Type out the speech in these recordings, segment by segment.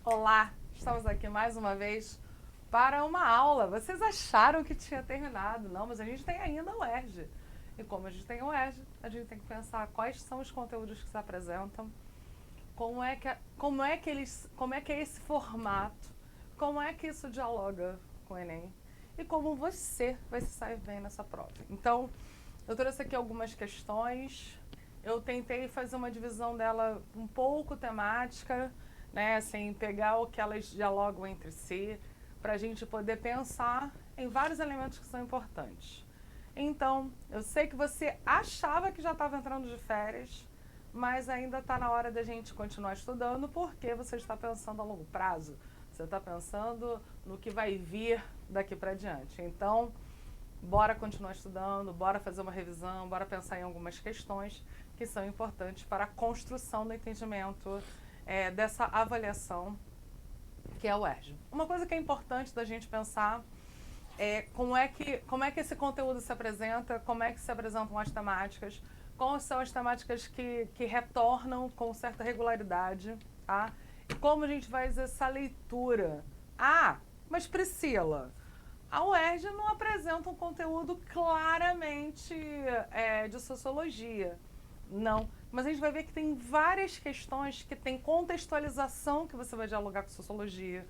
Olá, estamos aqui mais uma vez para uma aula. Vocês acharam que tinha terminado? Não, mas a gente tem ainda o UERJ. E como a gente tem o UERJ, a gente tem que pensar quais são os conteúdos que se apresentam, como é que é esse formato, como é que isso dialoga com o Enem e como você vai se sair bem nessa prova. Então, eu trouxe aqui algumas questões, eu tentei fazer uma divisão dela um pouco temática, né, assim, pegar o que elas dialogam entre si, para a gente poder pensar em vários elementos que são importantes. Então, eu sei que você achava que já estava entrando de férias, mas ainda está na hora da gente continuar estudando, porque você está pensando a longo prazo, você está pensando no que vai vir daqui para diante. Então, bora continuar estudando, bora fazer uma revisão, bora pensar em algumas questões que são importantes para a construção do entendimento dessa avaliação que é o UERJ. Uma coisa que é importante da gente pensar é como é que esse conteúdo se apresenta, como é que se apresentam as temáticas, quais são as temáticas que retornam com certa regularidade, tá? E como a gente vai fazer essa leitura. Ah, mas Priscila, a UERJ não apresenta um conteúdo claramente de sociologia. Não, mas a gente vai ver que tem várias questões que tem contextualização que você vai dialogar com sociologia.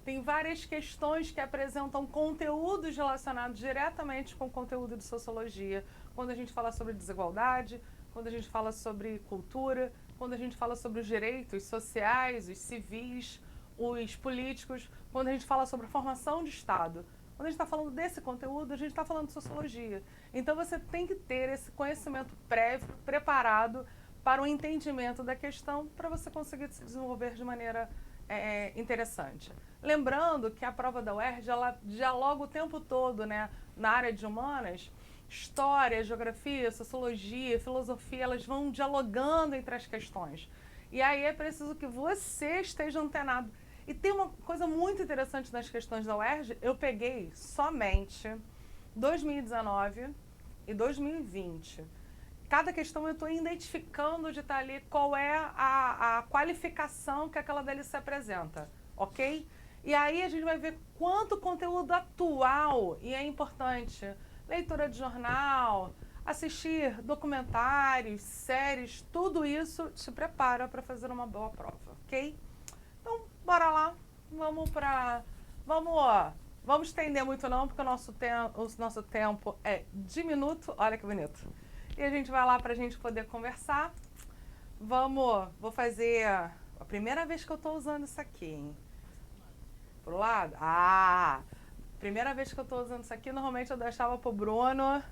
Tem várias questões que apresentam conteúdos relacionados diretamente com o conteúdo de sociologia. Quando a gente fala sobre desigualdade, quando a gente fala sobre cultura, quando a gente fala sobre os direitos sociais, os civis, os políticos, quando a gente fala sobre a formação de Estado. Quando a gente está falando desse conteúdo, a gente está falando de sociologia. Então, você tem que ter esse conhecimento prévio, preparado para o entendimento da questão, para você conseguir se desenvolver de maneira interessante. Lembrando que a prova da UERJ, ela dialoga o tempo todo, né, na área de humanas, história, geografia, sociologia, filosofia, elas vão dialogando entre as questões. E aí é preciso que você esteja antenado. E tem uma coisa muito interessante nas questões da UERJ, eu peguei somente 2019 e 2020. Cada questão eu estou identificando de estar ali qual é a qualificação que aquela dele se apresenta, ok? E aí a gente vai ver quanto conteúdo atual, e é importante, leitura de jornal, assistir documentários, séries, tudo isso te prepara para fazer uma boa prova, ok? Então, bora lá, vamos estender muito não, porque o nosso tempo é diminuto, olha que bonito. E a gente vai lá pra gente poder conversar. Vou fazer a primeira vez que eu tô usando isso aqui, hein? Pro lado? Ah! Primeira vez que eu tô usando isso aqui, normalmente eu deixava pro Bruno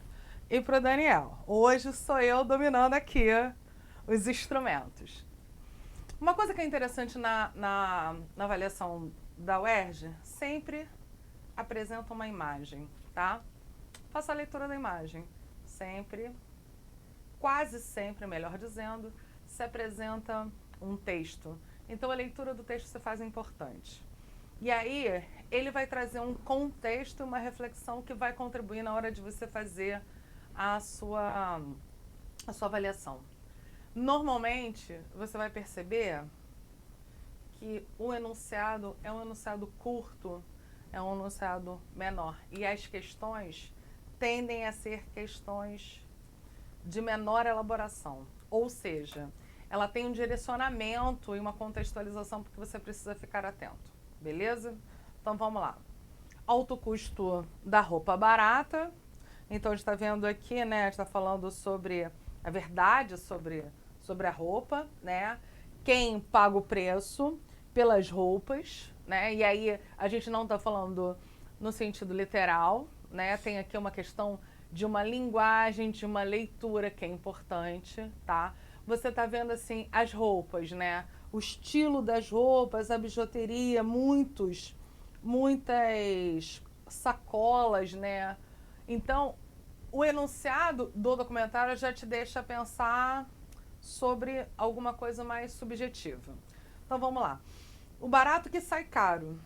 e pro Daniel. Hoje sou eu dominando aqui os instrumentos. Uma coisa que é interessante na avaliação da UERJ, sempre apresenta uma imagem, tá? Faça a leitura da imagem. Sempre, quase sempre, melhor dizendo, se apresenta um texto. Então, a leitura do texto se faz importante. E aí, ele vai trazer um contexto, uma reflexão que vai contribuir na hora de você fazer a sua avaliação. Normalmente, você vai perceber que o enunciado é um enunciado curto, é um enunciado menor. E as questões tendem a ser questões de menor elaboração. Ou seja, ela tem um direcionamento e uma contextualização porque você precisa ficar atento. Beleza? Então, vamos lá. Alto custo da roupa barata. Então, a gente está vendo aqui, né? A gente está falando sobre a verdade sobre a roupa, né? Quem paga o preço pelas roupas, né? E aí a gente não está falando no sentido literal, né? Tem aqui uma questão de uma linguagem, de uma leitura que é importante, tá? Você está vendo assim as roupas, né? O estilo das roupas, a bijuteria, muitas sacolas, né? Então, o enunciado do documentário já te deixa pensar sobre alguma coisa mais subjetiva. Então, vamos lá. O barato que sai caro.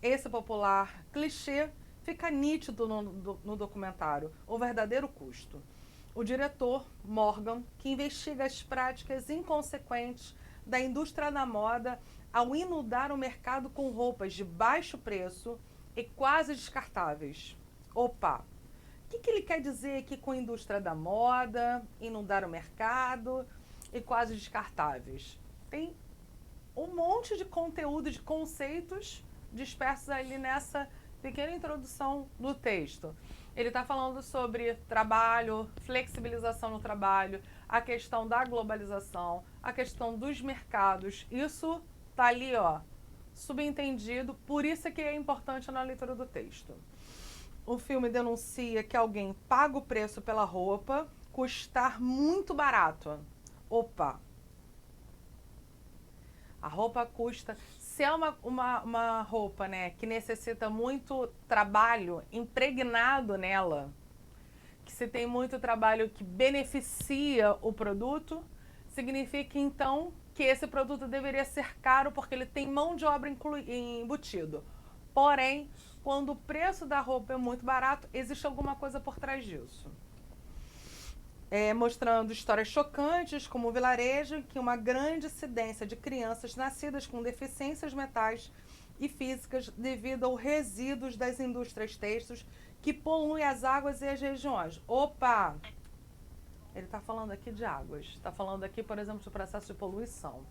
esse popular clichê, fica nítido no documentário o verdadeiro custo. O diretor, Morgan, que investiga as práticas inconsequentes da indústria da moda ao inundar o mercado com roupas de baixo preço e quase descartáveis. Opa! O que ele quer dizer aqui com a indústria da moda, inundar o mercado e quase descartáveis? Tem um monte de conteúdo, de conceitos dispersos ali nessa pequena introdução do texto. Ele está falando sobre trabalho, flexibilização no trabalho, a questão da globalização, a questão dos mercados. Isso está ali, ó, subentendido, por isso é que é importante na leitura do texto. O filme denuncia que alguém paga o preço pela roupa custar muito barato. Opa! A roupa custa... Se é uma roupa, né, que necessita muito trabalho impregnado nela, que se tem muito trabalho que beneficia o produto, significa então que esse produto deveria ser caro porque ele tem mão de obra embutido. Porém, quando o preço da roupa é muito barato, existe alguma coisa por trás disso. Mostrando histórias chocantes, como o vilarejo, que uma grande incidência de crianças nascidas com deficiências mentais e físicas devido aos resíduos das indústrias têxteis que poluem as águas e as regiões. Opa! Ele está falando aqui de águas. Está falando aqui, por exemplo, do processo de poluição.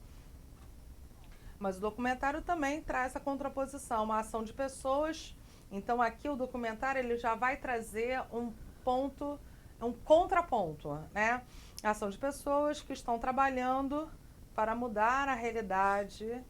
Mas o documentário também traz a contraposição, uma ação de pessoas. Então aqui o documentário ele já vai trazer um contraponto, né? A ação de pessoas que estão trabalhando para mudar a realidade,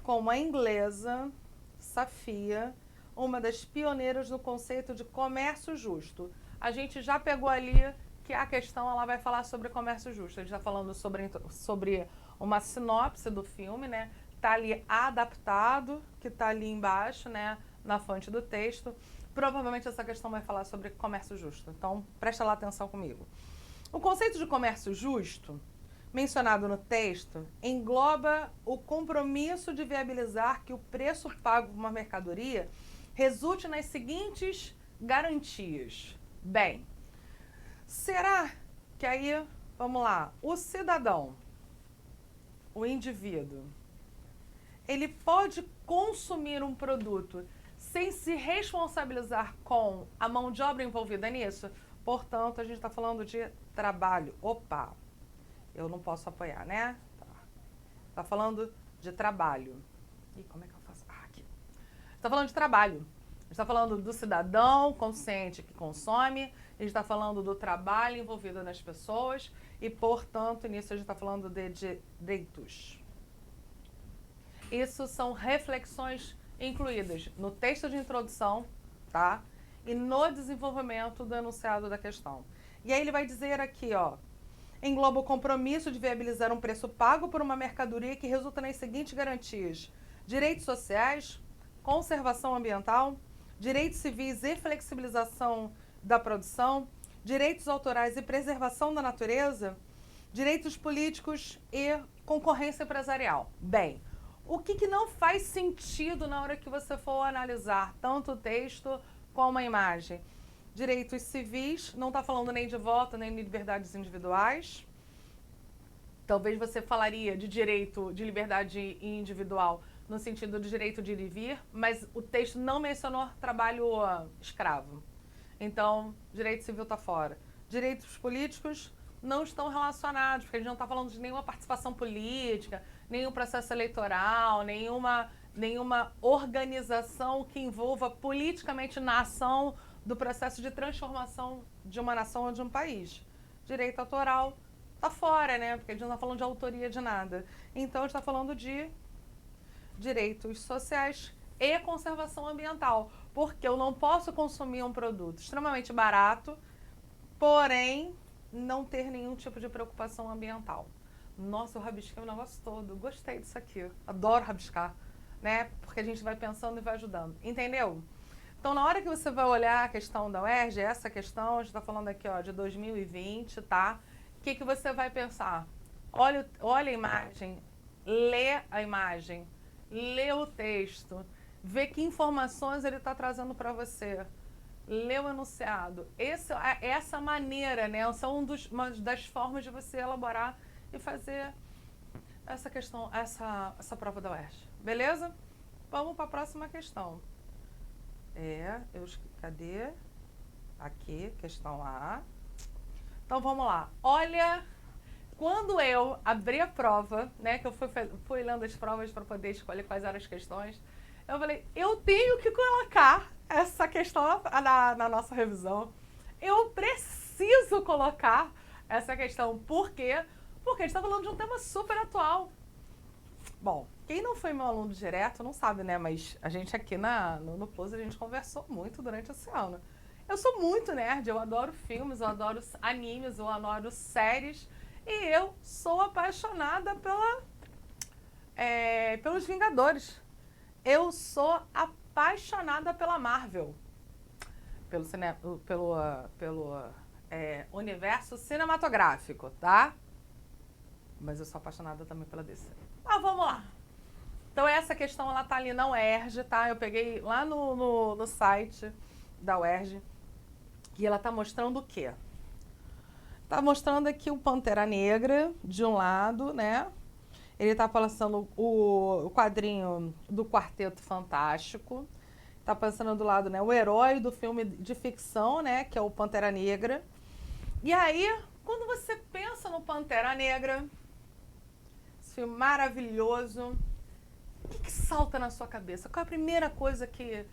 como a inglesa Safia, uma das pioneiras no conceito de comércio justo. A gente já pegou ali que a questão ela vai falar sobre comércio justo. A gente está falando sobre uma sinopse do filme, né? Tá ali adaptado, que tá ali embaixo, né? Na fonte do texto. Provavelmente essa questão vai falar sobre comércio justo. Então, presta lá atenção comigo. O conceito de comércio justo, mencionado no texto, engloba o compromisso de viabilizar que o preço pago por uma mercadoria resulte nas seguintes garantias. Bem, será que aí, vamos lá, o cidadão, o indivíduo, ele pode consumir um produto sem se responsabilizar com a mão de obra envolvida nisso? Portanto, a gente está falando de trabalho. Opa, eu não posso apoiar, né? Tá falando de trabalho. E como é que eu faço? Aqui. Está falando de trabalho. A gente está falando do cidadão consciente que consome, a gente está falando do trabalho envolvido nas pessoas e, portanto, nisso a gente está falando de direitos. Isso são reflexões incluídas no texto de introdução, tá? E no desenvolvimento do enunciado da questão. E aí ele vai dizer aqui, ó, engloba o compromisso de viabilizar um preço pago por uma mercadoria que resulta nas seguintes garantias: direitos sociais, conservação ambiental, direitos civis e flexibilização da produção, direitos autorais e preservação da natureza, direitos políticos e concorrência empresarial. Bem, o que não faz sentido na hora que você for analisar tanto o texto como a imagem? Direitos civis, não está falando nem de voto, nem de liberdades individuais. Talvez você falaria de direito de liberdade individual no sentido do direito de ir e vir, mas o texto não mencionou trabalho escravo. Então, direito civil está fora. Direitos políticos não estão relacionados, porque a gente não está falando de nenhuma participação política, nenhum processo eleitoral, nenhuma organização que envolva politicamente na ação do processo de transformação de uma nação ou de um país. Direito autoral está fora, né? Porque a gente não está falando de autoria de nada. Então, a gente está falando de direitos sociais e conservação ambiental, porque eu não posso consumir um produto extremamente barato, porém não ter nenhum tipo de preocupação ambiental. Nossa, eu rabisquei o negócio todo, gostei disso aqui, adoro rabiscar, né? Porque a gente vai pensando e vai ajudando, entendeu? Então, na hora que você vai olhar a questão da UERJ, essa questão, a gente está falando aqui, ó, de 2020, tá? O que você vai pensar? Olha a imagem, lê a imagem, lê o texto, ver que informações ele está trazendo para você. Lê o enunciado. Essa maneira, né? São uma das formas de você elaborar e fazer essa questão, essa prova da UERJ. Beleza? Vamos para a próxima questão. Cadê? Aqui, questão A. Então vamos lá. Olha, quando eu abri a prova, né, que eu fui lendo as provas para poder escolher quais eram as questões, eu falei, eu tenho que colocar essa questão na nossa revisão. Eu preciso colocar essa questão. Por quê? Porque a gente está falando de um tema super atual. Bom, quem não foi meu aluno direto não sabe, né? Mas a gente aqui no Plus, a gente conversou muito durante esse ano. Eu sou muito nerd, eu adoro filmes, eu adoro animes, eu adoro séries. E eu sou apaixonada pelos Vingadores. Eu sou apaixonada pela Marvel. Pelo universo cinematográfico, tá? Mas eu sou apaixonada também pela DC. Mas vamos lá. Então essa questão, ela tá ali na UERJ, tá? Eu peguei lá no site da UERJ. E ela tá mostrando o quê? Tá mostrando aqui o Pantera Negra, de um lado, né? Ele tá passando o quadrinho do Quarteto Fantástico. Tá passando do lado, né, o herói do filme de ficção, né, que é o Pantera Negra. E aí, quando você pensa no Pantera Negra, esse filme maravilhoso, o que salta na sua cabeça? Qual é a primeira coisa que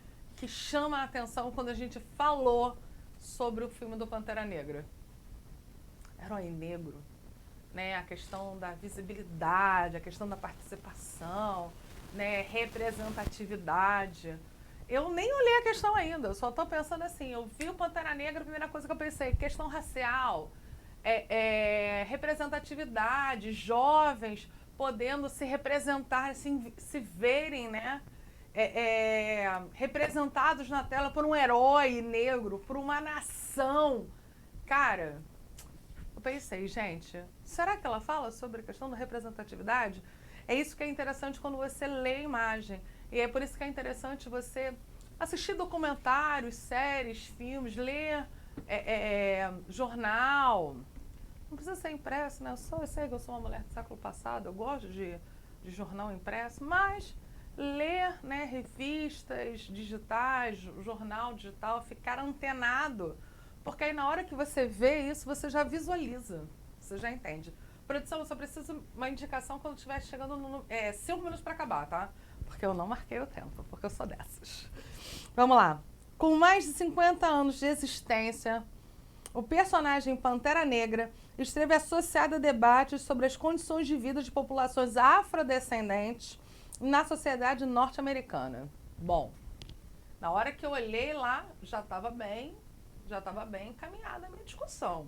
chama a atenção quando a gente falou sobre o filme do Pantera Negra? Herói negro, né? A questão da visibilidade, a questão da participação, né? Representatividade. Eu nem olhei a questão ainda, eu só estou pensando assim, eu vi o Pantera Negra, a primeira coisa que eu pensei, questão racial, representatividade, jovens podendo se representar, assim, se verem, né? Representados na tela por um herói negro, por uma nação. Cara, eu pensei, gente, será que ela fala sobre a questão da representatividade? É isso que é interessante quando você lê a imagem. E é por isso que é interessante você assistir documentários, séries, filmes, ler jornal. Não precisa ser impresso, né? Eu sei que eu sou uma mulher do século passado, eu gosto de jornal impresso, mas ler, né, revistas digitais, jornal digital, ficar antenado. Porque aí na hora que você vê isso, você já visualiza, você já entende. Produção, eu só preciso uma indicação quando estiver chegando 5 minutos para acabar, tá? Porque eu não marquei o tempo, porque eu sou dessas. Vamos lá. Com mais de 50 anos de existência, o personagem Pantera Negra esteve associado a debates sobre as condições de vida de populações afrodescendentes na sociedade norte-americana. Bom, na hora que eu olhei lá, já estava bem encaminhada a minha discussão.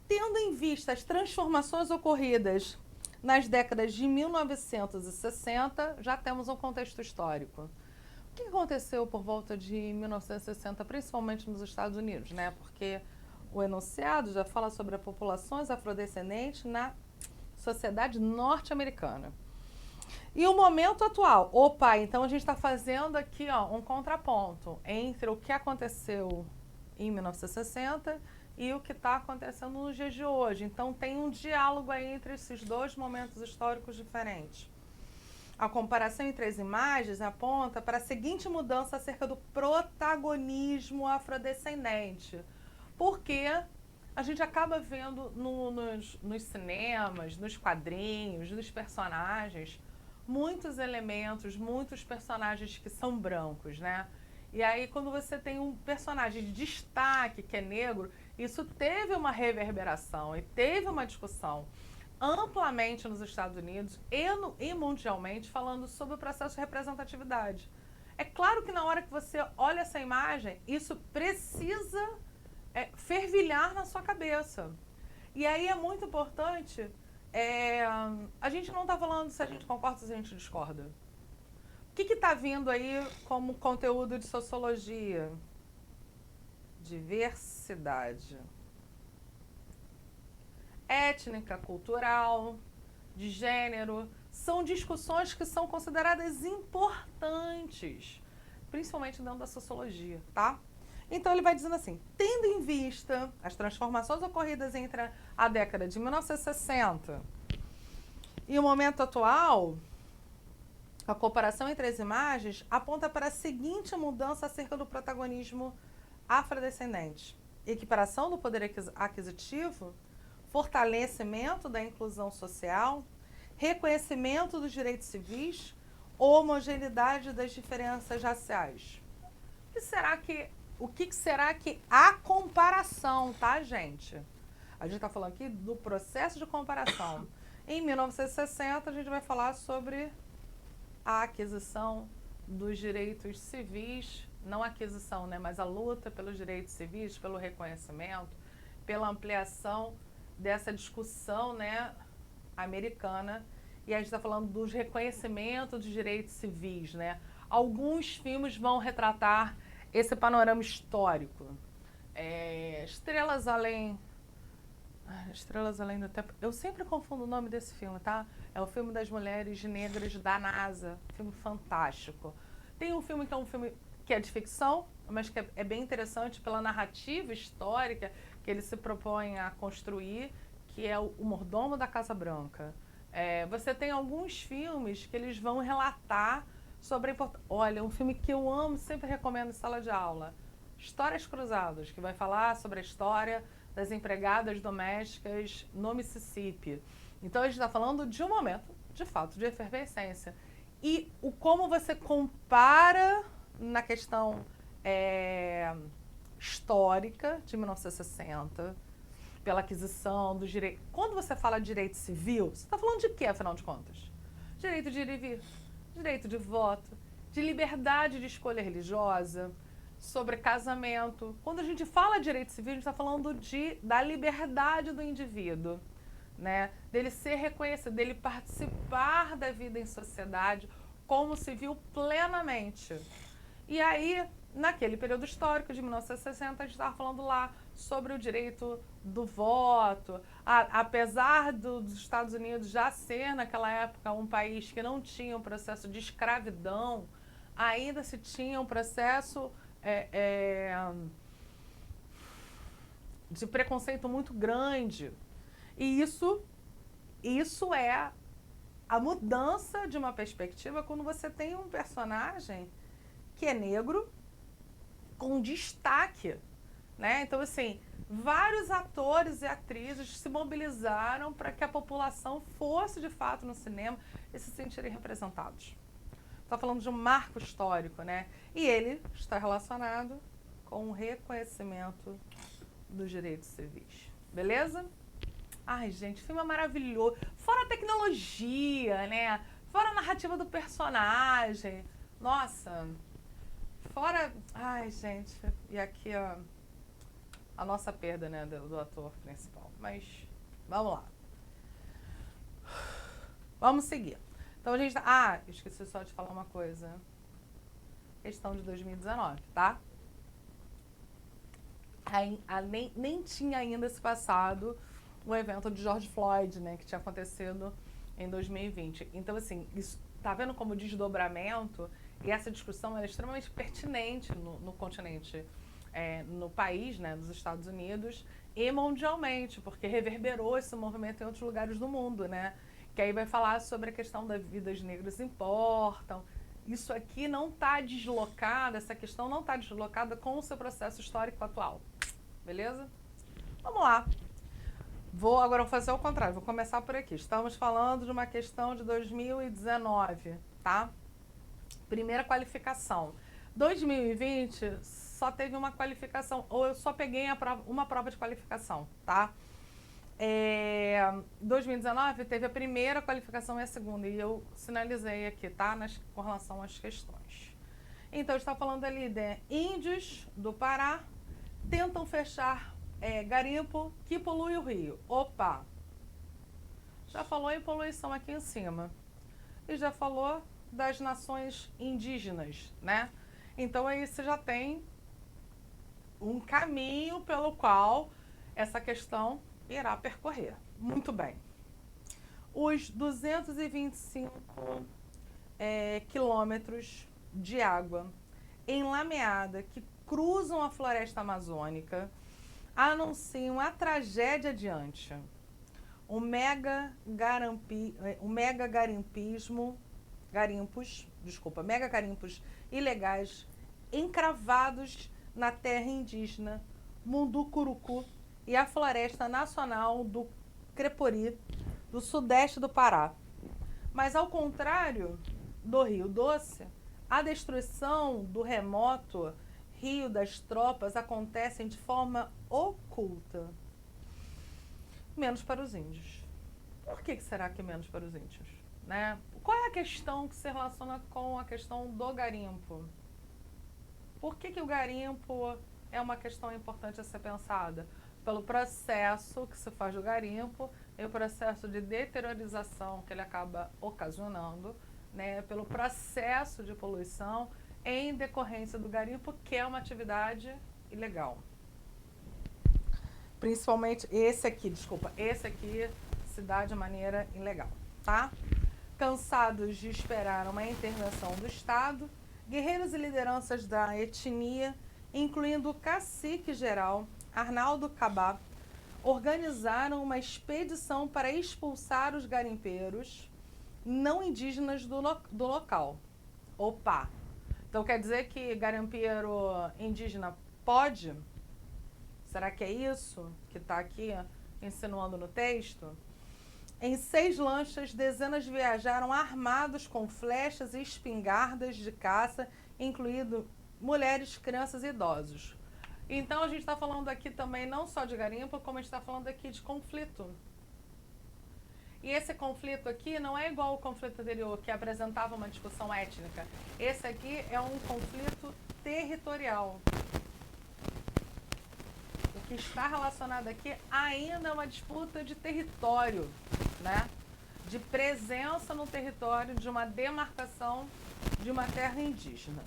Tendo em vista as transformações ocorridas nas décadas de 1960, já temos um contexto histórico. O que aconteceu por volta de 1960, principalmente nos Estados Unidos, né? Porque o enunciado já fala sobre as populações afrodescendentes na sociedade norte-americana. E o momento atual. Opa, então a gente está fazendo aqui um contraponto entre o que aconteceu em 1960 e o que está acontecendo nos dias de hoje. Então tem um diálogo aí entre esses dois momentos históricos diferentes. A comparação entre as imagens aponta para a seguinte mudança acerca do protagonismo afrodescendente. Porque a gente acaba vendo nos cinemas, nos quadrinhos, nos personagens, muitos elementos, muitos personagens que são brancos, né? E aí, quando você tem um personagem de destaque que é negro, isso teve uma reverberação e teve uma discussão amplamente nos Estados Unidos e mundialmente falando sobre o processo de representatividade. É claro que na hora que você olha essa imagem, isso precisa fervilhar na sua cabeça. E aí é muito importante, a gente não está falando se a gente concorda ou se a gente discorda. O que está vindo aí como conteúdo de sociologia? Diversidade. Étnica, cultural, de gênero, são discussões que são consideradas importantes, principalmente dentro da sociologia, tá? Então ele vai dizendo assim, tendo em vista as transformações ocorridas entre a década de 1960 e o momento atual, a comparação entre as imagens aponta para a seguinte mudança acerca do protagonismo afrodescendente: equiparação do poder aquisitivo, fortalecimento da inclusão social, reconhecimento dos direitos civis, homogeneidade das diferenças raciais. O que será que a comparação, tá, gente? A gente está falando aqui do processo de comparação. Em 1960, a gente vai falar sobre a aquisição dos direitos civis, não a aquisição, né, mas a luta pelos direitos civis, pelo reconhecimento, pela ampliação dessa discussão, né, americana. E a gente está falando dos reconhecimentos dos direitos civis, né? Alguns filmes vão retratar esse panorama histórico. Estrelas Além do Tempo. Eu sempre confundo o nome desse filme, tá? É o filme das mulheres negras da NASA. Filme fantástico. Tem um filme que é um filme que é de ficção, mas que é bem interessante pela narrativa histórica que ele se propõe a construir, que é o Mordomo da Casa Branca. Você tem alguns filmes que eles vão relatar sobre a importância. Olha, um filme que eu amo, sempre recomendo em sala de aula. Histórias Cruzadas, que vai falar sobre a história das empregadas domésticas no Mississippi. Então, a gente está falando de um momento, de fato, de efervescência. E como você compara na questão histórica de 1960, pela aquisição dos direitos. Quando você fala de direito civil, você está falando de quê, afinal de contas? Direito de ir e vir, direito de voto, de liberdade de escolha religiosa, sobre casamento. Quando a gente fala de direito civil, a gente está falando da liberdade do indivíduo, né? Dele ser reconhecido, dele participar da vida em sociedade como civil plenamente. E aí, naquele período histórico de 1960, a gente estava falando lá sobre o direito do voto. Apesar dos Estados Unidos já ser, naquela época, um país que não tinha um processo de escravidão, ainda se tinha um processo de preconceito muito grande. E isso é a mudança de uma perspectiva quando você tem um personagem que é negro com destaque, né? Então, assim, vários atores e atrizes se mobilizaram para que a população fosse, de fato, no cinema e se sentirem representados. Está falando de um marco histórico, né? E ele está relacionado com o reconhecimento dos direitos civis. Beleza? Ai, gente, o filme é maravilhoso. Fora a tecnologia, né? Fora a narrativa do personagem. Nossa, fora... Ai, gente, e aqui a nossa perda, né, do ator principal. Mas, vamos lá. Vamos seguir. Então, a gente... esqueci só de falar uma coisa. Questão de 2019, tá? Nem tinha ainda se passado o evento de George Floyd, né, que tinha acontecido em 2020. Então, assim, isso, tá vendo como desdobramento e essa discussão é extremamente pertinente no continente, no país, né, nos Estados Unidos e mundialmente, porque reverberou esse movimento em outros lugares do mundo, né? Que aí vai falar sobre a questão das vidas negras importam. Isso aqui não está deslocado, essa questão não está deslocada com o seu processo histórico atual. Beleza? Vamos lá. Agora vou fazer o contrário, vou começar por aqui. Estamos falando de uma questão de 2019, tá? Primeira qualificação. 2020 só teve uma qualificação, ou eu só peguei uma prova de qualificação, tá? 2019 teve a primeira qualificação e a segunda, e eu sinalizei aqui, tá? Com relação às questões. Então, está falando ali de índios do Pará tentam fechar garimpo que polui o rio. Opa! Já falou em poluição aqui em cima. E já falou das nações indígenas, né? Então, aí você já tem um caminho pelo qual essa questão irá percorrer. Muito bem. os 225 quilômetros de água enlameada que cruzam a floresta amazônica anunciam a tragédia adiante. O mega garimpos ilegais encravados na terra indígena Munducurucu e a Floresta Nacional do Crepori, do sudeste do Pará. Mas, ao contrário do Rio Doce, a destruição do remoto Rio das Tropas acontece de forma oculta. Menos para os índios. Por que será que é menos para os índios? Né? Qual é a questão que se relaciona com a questão do garimpo? Por que o garimpo é uma questão importante a ser pensada? Pelo processo que se faz do garimpo e o processo de deteriorização que ele acaba ocasionando, né? Pelo processo de poluição em decorrência do garimpo, que é uma atividade ilegal. Principalmente esse aqui se dá de maneira ilegal, tá? Cansados de esperar uma intervenção do Estado, guerreiros e lideranças da etnia, incluindo o cacique geral Arnaldo Cabá, organizaram uma expedição para expulsar os garimpeiros não indígenas do local. Opa! Então quer dizer que garimpeiro indígena pode? Será que é isso que está aqui insinuando no texto? Em 6 lanchas, dezenas viajaram armados com flechas e espingardas de caça, incluindo mulheres, crianças e idosos. Então a gente está falando aqui também não só de garimpo, como a gente está falando aqui de conflito. E esse conflito aqui não é igual ao conflito anterior, que apresentava uma discussão étnica. Esse aqui é um conflito territorial. O que está relacionado aqui ainda é uma disputa de território, né? De presença no território, de uma demarcação de uma terra indígena.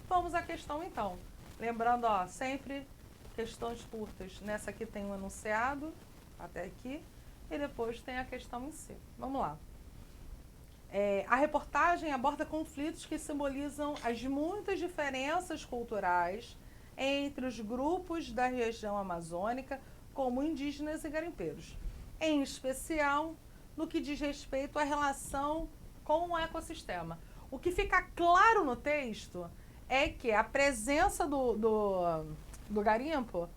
Vamos à questão então. Lembrando, ó, sempre questões curtas. Nessa aqui tem um enunciado, até aqui, e depois tem a questão em si. Vamos lá. A reportagem aborda conflitos que simbolizam as muitas diferenças culturais entre os grupos da região amazônica, como indígenas e garimpeiros, em especial no que diz respeito à relação com o ecossistema. O que fica claro no texto é que a presença do garimpo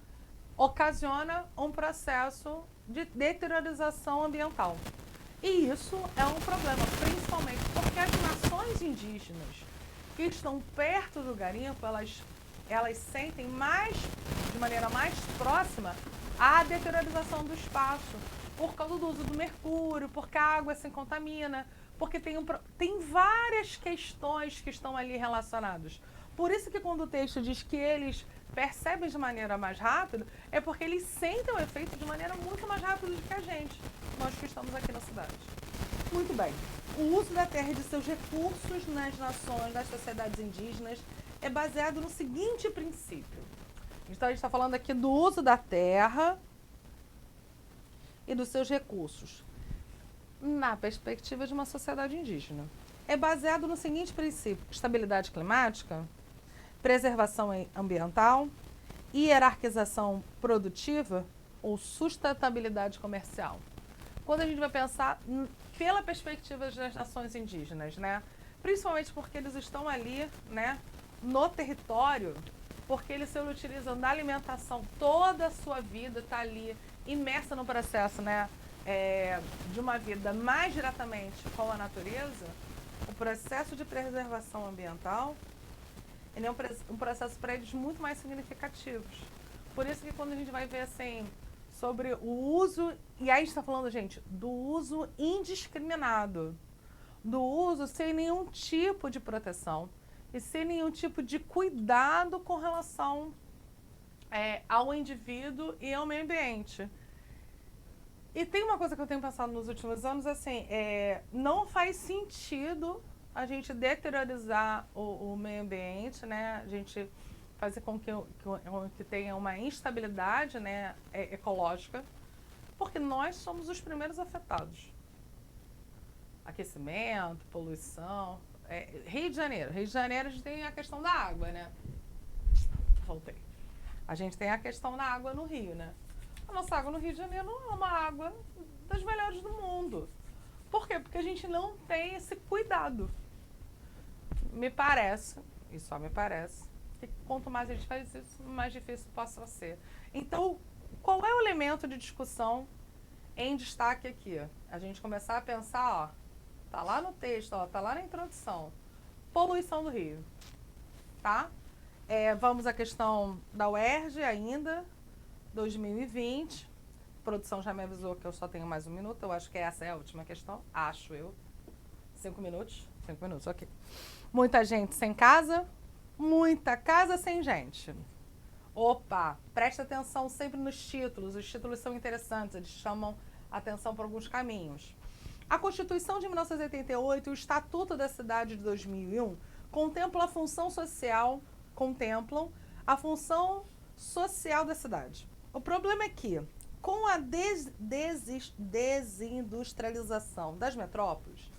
ocasiona um processo de deteriorização ambiental. E isso é um problema, principalmente porque as nações indígenas que estão perto do garimpo, elas sentem de maneira mais próxima, a deteriorização do espaço, por causa do uso do mercúrio, porque a água se contamina, porque tem várias questões que estão ali relacionadas. Por isso que quando o texto diz que eles percebem de maneira mais rápida, é porque eles sentem o efeito de maneira muito mais rápida do que a gente, nós que estamos aqui na cidade. Muito bem. O uso da terra e de seus recursos nas nações, nas sociedades indígenas, é baseado no seguinte princípio. Então, a gente está falando aqui do uso da terra e dos seus recursos na perspectiva de uma sociedade indígena. É baseado no seguinte princípio: estabilidade climática, preservação ambiental, hierarquização produtiva ou sustentabilidade comercial. Quando a gente vai pensar pela perspectiva das nações indígenas, né? Principalmente porque eles estão ali, né, no território, porque eles se utilizam da alimentação, toda a sua vida está ali imersa no processo, né, de uma vida mais diretamente com a natureza. O processo de preservação ambiental, ele é um processo para eles muito mais significativo. Por isso que quando a gente vai ver assim sobre o uso, e aí está falando, gente, do uso indiscriminado, do uso sem nenhum tipo de proteção e sem nenhum tipo de cuidado com relação ao indivíduo e ao meio ambiente. E tem uma coisa que eu tenho pensado nos últimos anos, assim, não faz sentido a gente deteriorizar o meio ambiente, né? A gente fazer com que tenha uma instabilidade, né, ecológica, porque nós somos os primeiros afetados. aquecimento, poluição. Rio de Janeiro. Rio de Janeiro a gente tem a questão da água, né? Voltei. A gente tem a questão da água no Rio, né? A nossa água no Rio de Janeiro não é uma água das melhores do mundo. Por quê? Porque a gente não tem esse cuidado. Me parece, e só me parece, que quanto mais a gente faz isso, mais difícil possa ser. Então, qual é o elemento de discussão em destaque aqui? A gente começar a pensar, ó, tá lá no texto, ó, tá lá na introdução. Poluição do Rio, tá? Vamos à questão da UERJ ainda, 2020. A produção já me avisou que eu só tenho mais um minuto. Eu acho que essa é a última questão. Acho eu. 5 minutos? 5 minutos, ok. Muita gente sem casa. Muita casa sem gente. Opa, presta atenção sempre nos títulos. Os títulos são interessantes. Eles chamam atenção para alguns caminhos. A Constituição de 1988 e o Estatuto da Cidade de 2001 contemplam a função social da cidade. O problema é que, com a desindustrialização das metrópoles,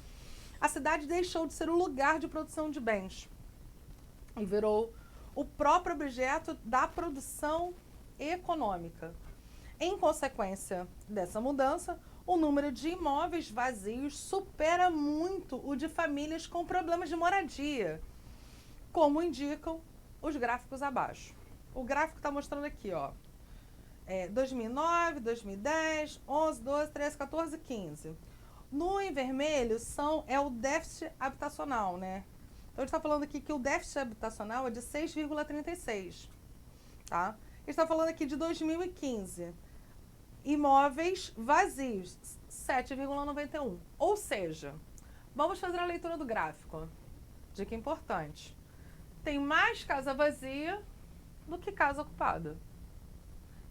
a cidade deixou de ser o lugar de produção de bens e virou o próprio objeto da produção econômica. Em consequência dessa mudança, o número de imóveis vazios supera muito o de famílias com problemas de moradia, como indicam os gráficos abaixo. O gráfico está mostrando aqui, ó, 2009, 2010, 11, 12, 13, 14, 15. No em vermelho é o déficit habitacional, né? Então, a gente está falando aqui que o déficit habitacional é de 6,36, tá? A gente está falando aqui de 2015. Imóveis vazios, 7,91. Ou seja, vamos fazer a leitura do gráfico. Dica importante. Tem mais casa vazia do que casa ocupada.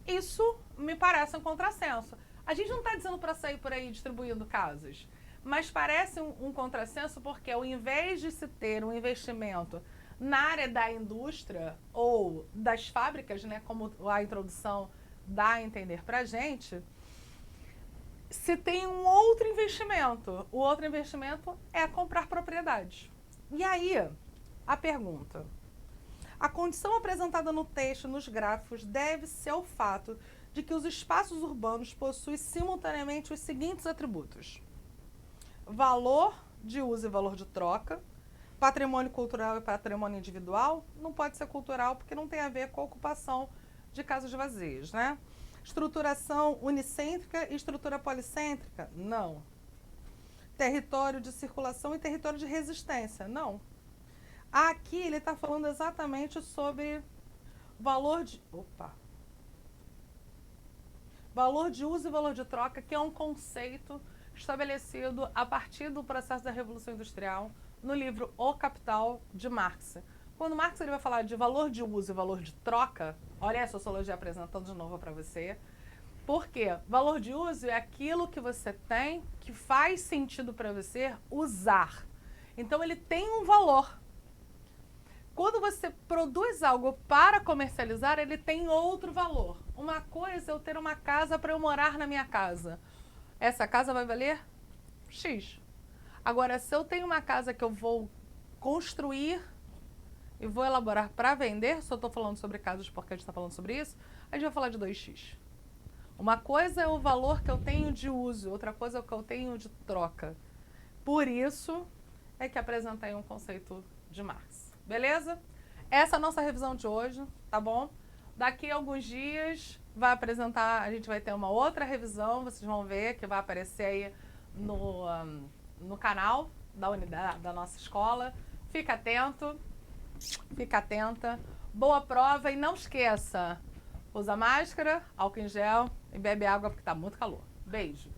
Isso me parece um contrassenso. A gente não está dizendo para sair por aí distribuindo casas, mas parece um contrassenso porque ao invés de se ter um investimento na área da indústria ou das fábricas, né, como a introdução dá a entender para a gente, se tem um outro investimento. O outro investimento é comprar propriedades. E aí, a pergunta. A condição apresentada no texto, nos gráficos, deve-se ao fato de que os espaços urbanos possuem simultaneamente os seguintes atributos: valor de uso e valor de troca, patrimônio cultural e patrimônio individual. Não pode ser cultural porque não tem a ver com a ocupação de casas vazias, né? Estruturação unicêntrica e estrutura policêntrica? Não. Território de circulação e território de resistência? Não. Aqui ele está falando exatamente sobre valor de uso e valor de troca, que é um conceito estabelecido a partir do processo da Revolução Industrial no livro O Capital, de Marx. Quando Marx ele vai falar de valor de uso e valor de troca, olha a sociologia apresentando de novo para você. Por quê? Valor de uso é aquilo que você tem que faz sentido para você usar. Então ele tem um valor. Quando você produz algo para comercializar, ele tem outro valor. Uma coisa é eu ter uma casa para eu morar na minha casa. Essa casa vai valer X. Agora, se eu tenho uma casa que eu vou construir e vou elaborar para vender, se eu estou falando sobre casas porque a gente está falando sobre isso, a gente vai falar de 2x. Uma coisa é o valor que eu tenho de uso, outra coisa é o que eu tenho de troca. Por isso é que apresentei um conceito de Marx. Beleza? Essa é a nossa revisão de hoje, tá bom? Daqui a alguns dias a gente vai ter uma outra revisão, vocês vão ver que vai aparecer aí no canal da unidade da nossa escola. Fica atento, fica atenta. Boa prova e não esqueça, usa máscara, álcool em gel e bebe água porque tá muito calor. Beijo!